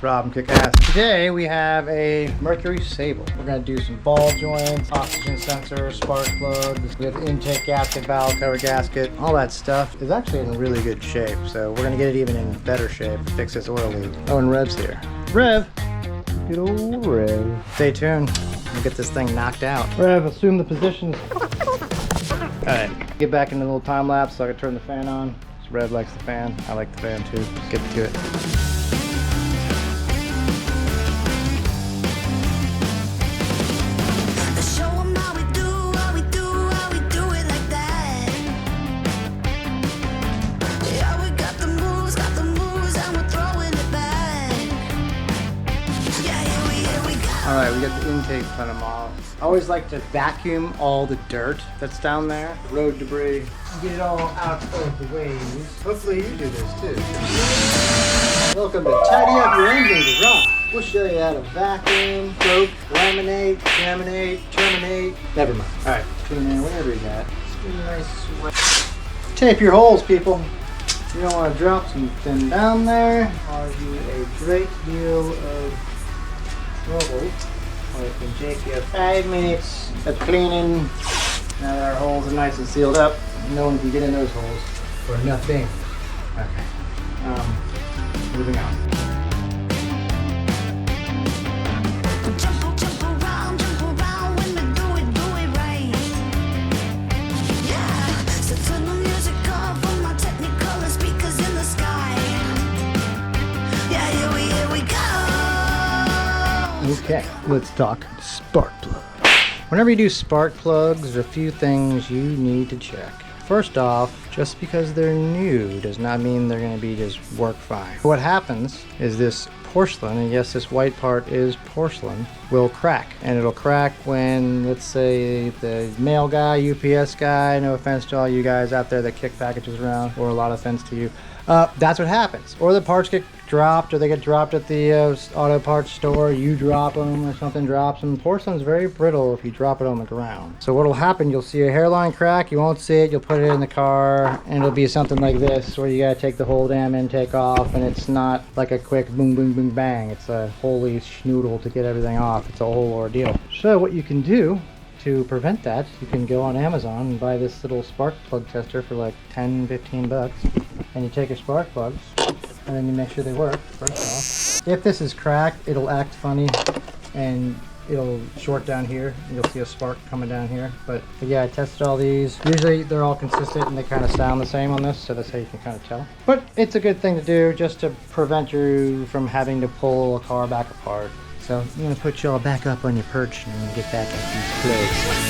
Rob and Kickass. Today we have a Mercury Sable. We're going to do some ball joints, oxygen sensor, spark plugs, with intake gasket, valve cover gasket. All that stuff is actually in really good shape, so we're going to get it even in better shape, fix this oil leak. Oh, and Rev's here. Rev! Good old Rev. Stay tuned. We'll get this thing knocked out. Rev, assume the positions. Alright, get back into the little time lapse so I can turn the fan on. So Rev likes the fan. I like the fan too. Let's get to it. Alright, we got the intake funnel off. I always like to vacuum all the dirt that's down there, the road debris, get it all out of the way. Hopefully you do this too. Welcome to Tidy Up Your Engine with Rob. We'll show you how to vacuum, soak, laminate, laminate, terminate. Never mind. Alright, clean in whatever you got. Nice wet. Tape your holes, people. You don't want to drop something down there. Cause you a great deal of trouble. Or it can take you 5 minutes of cleaning. Now that our holes are nice and sealed up, no one can get in those holes for nothing. Okay. Moving on. Okay, let's talk spark plug. Whenever you do spark plugs, there's a few things you need to check. First off, just because they're new does not mean they're going to be just work fine. What happens is this porcelain, and yes, this white part is porcelain, will crack. And it'll crack when, let's say, the mail guy, UPS guy, no offense to all you guys out there that kick packages around, or a lot of offense to you, that's what happens. Or the parts get dropped, or they get dropped at the auto parts store, you drop them, or something drops them. Porcelain's very brittle if you drop it on the ground. So what'll happen, you'll see a hairline crack, you won't see it, you'll put it in the car, and it'll be something like this, where you gotta take the whole damn intake off, and it's not like a quick boom, boom, boom, bang. It's a holy schnoodle to get everything off. It's a whole ordeal. So what you can do to prevent that, you can go on Amazon and buy this little spark plug tester for like 10-15 bucks. And you take your spark plugs, and then you make sure they work, first off. If this is cracked, it'll act funny, and it'll short down here. You'll see a spark coming down here. But yeah, I tested all these. Usually they're all consistent, and they kind of sound the same on this, so that's how you can kind of tell. But it's a good thing to do, just to prevent you from having to pull a car back apart. So I'm going to put y'all back up on your perch and get back at these plugs.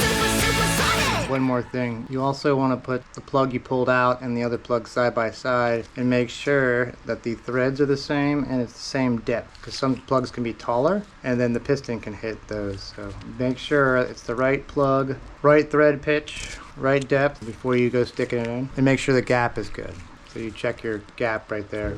One more thing, you also want to put the plug you pulled out and the other plug side by side and make sure that the threads are the same and it's the same depth, because some plugs can be taller and then the piston can hit those. So make sure it's the right plug, right thread pitch, right depth before you go sticking it in, and make sure the gap is good. So you check your gap right there.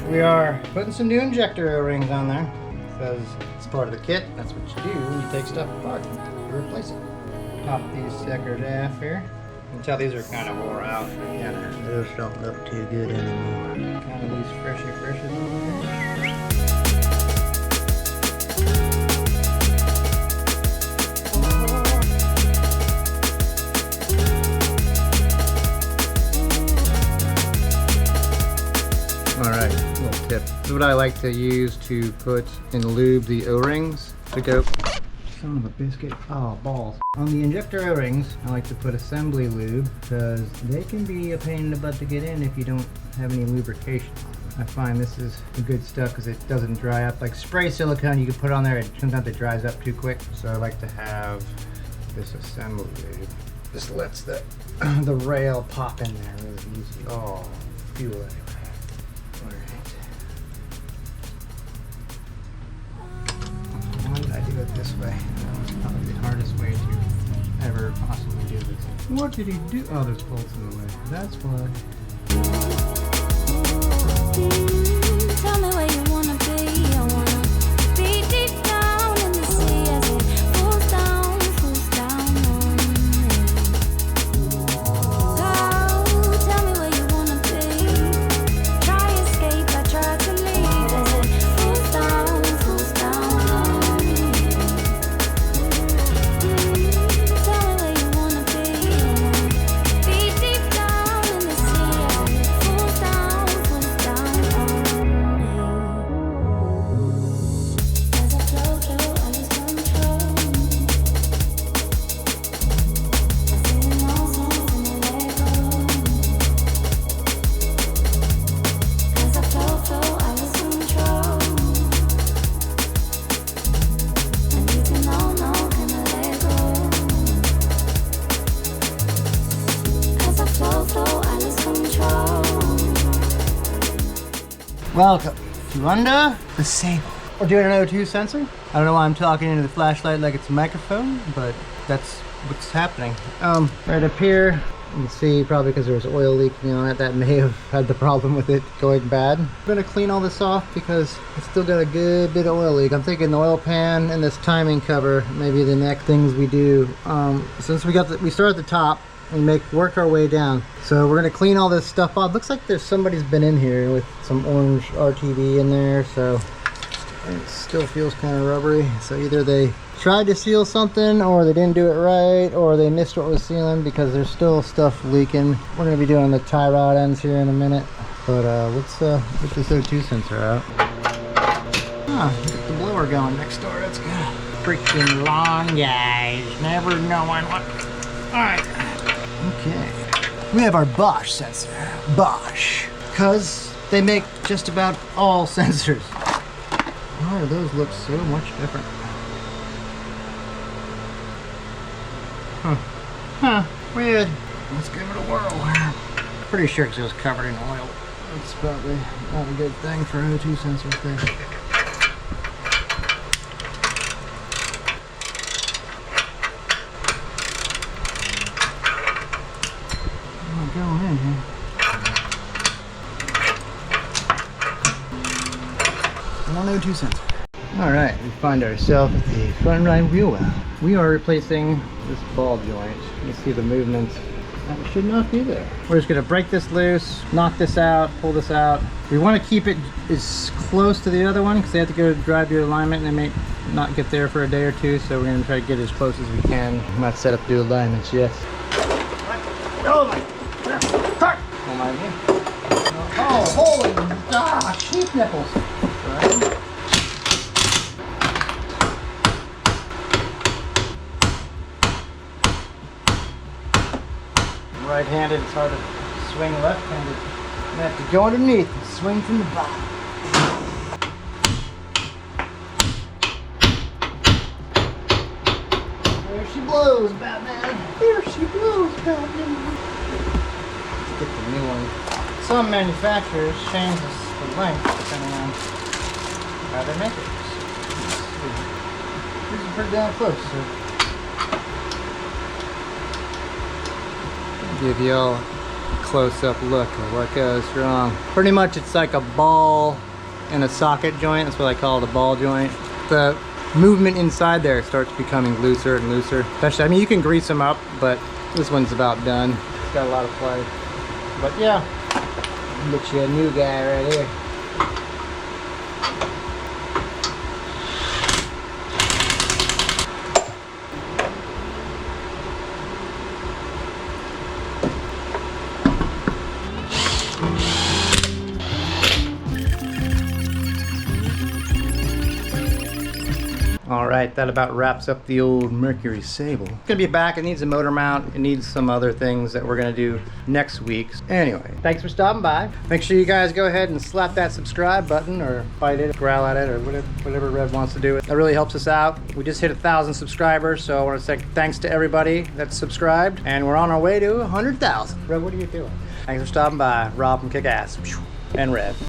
We are putting some new injector O-rings on there because it's part of the kit. That's what you do when you take stuff apart. You replace it. Pop these suckers off here. You can tell these are kind of wore out. Yeah, those don't look too good anymore. Kind of these freshy over here. Alright, little tip. This is what I like to use to put in lube the O-rings to go. Son of a biscuit. Oh, balls. On the injector O-rings, I like to put assembly lube because they can be a pain in the butt to get in if you don't have any lubrication on them. I find this is good stuff because it doesn't dry up. Like spray silicone, you can put on there, sometimes it dries up too quick. So I like to have this assembly lube. Just lets the rail pop in there really easy. Oh, fuel anyway. Alright. Why did I do it this way? way. It's probably the hardest way to ever possibly do this. What did he do? Oh, there's bolts in the way. That's why. Tell me where you wanna be. I wanna be deep down in the sea as it falls down on me. Oh, tell me where you wanna be. Try escape, I try to leave as it falls down on me. Tell me where you wanna be deep down in the sea as it falls down on me. As I flow through, I lose control. I sing nonsense and I let go. As I flow, I lose control. I need to know, can I let go? As I flow, I lose control. Welcome to Under the Sabel. We're doing an O2 sensor. I don't know why I'm talking into the flashlight like it's a microphone, but that's what's happening. Right up here, you can see probably because there was oil leaking on it, that may have had the problem with it going bad. I'm gonna clean all this off because it's still got a good bit of oil leak. I'm thinking the oil pan and this timing cover, maybe the next things we do. Since we start at the top, we work our way down. So we're gonna clean all this stuff off. Looks like somebody's been in here with some orange RTV in there, so it still feels kind of rubbery. So either they tried to seal something, or they didn't do it right, or they missed what was sealing, because there's still stuff leaking. We're gonna be doing the tie rod ends here in a minute, but let's get this O2 sensor out. Get the blower going next door. That's good. Freaking long guys, never knowing what. All right. Okay, we have our Bosch sensor. Bosch, because they make just about all sensors. Why do those look so much different? Weird. Let's give it a whirl. Pretty sure because it was covered in oil. That's probably not a good thing for O2 sensors there. Going in here. One O2 sensor. All right, we find ourselves at the front right wheel well. We are replacing this ball joint. You see the movement. That should not be there. We're just gonna break this loose, knock this out, pull this out. We want to keep it as close to the other one because they have to go drive your alignment and they may not get there for a day or two. So we're gonna try to get as close as we can. I'm not set up to do alignments yet. Oh my! Oh, holy sheep nipples. Right. Right-handed, it's hard to swing left-handed. You have to go underneath and swing from the bottom. There she blows, Batman. There she blows, Batman. Let's get the new one. Some manufacturers change the length depending on how they make it. These are pretty damn close. So I'll give you all a close-up look at what goes wrong. Pretty much it's like a ball and a socket joint. That's what I call the ball joint. The movement inside there starts becoming looser and looser. Especially, I mean, you can grease them up, but this one's about done. It's got a lot of play. But yeah. Get you a new guy right here. Alright, that about wraps up the old Mercury Sable. It's gonna be back. It needs a motor mount. It needs some other things that we're gonna do next week. Anyway, thanks for stopping by. Make sure you guys go ahead and slap that subscribe button, or bite it, growl at it, or whatever Rev wants to do. That really helps us out. We just hit 1,000 subscribers, so I want to say thanks to everybody that's subscribed, and we're on our way to 100,000. Rev, what are you doing? Thanks for stopping by. Rob from Kickass and Rev.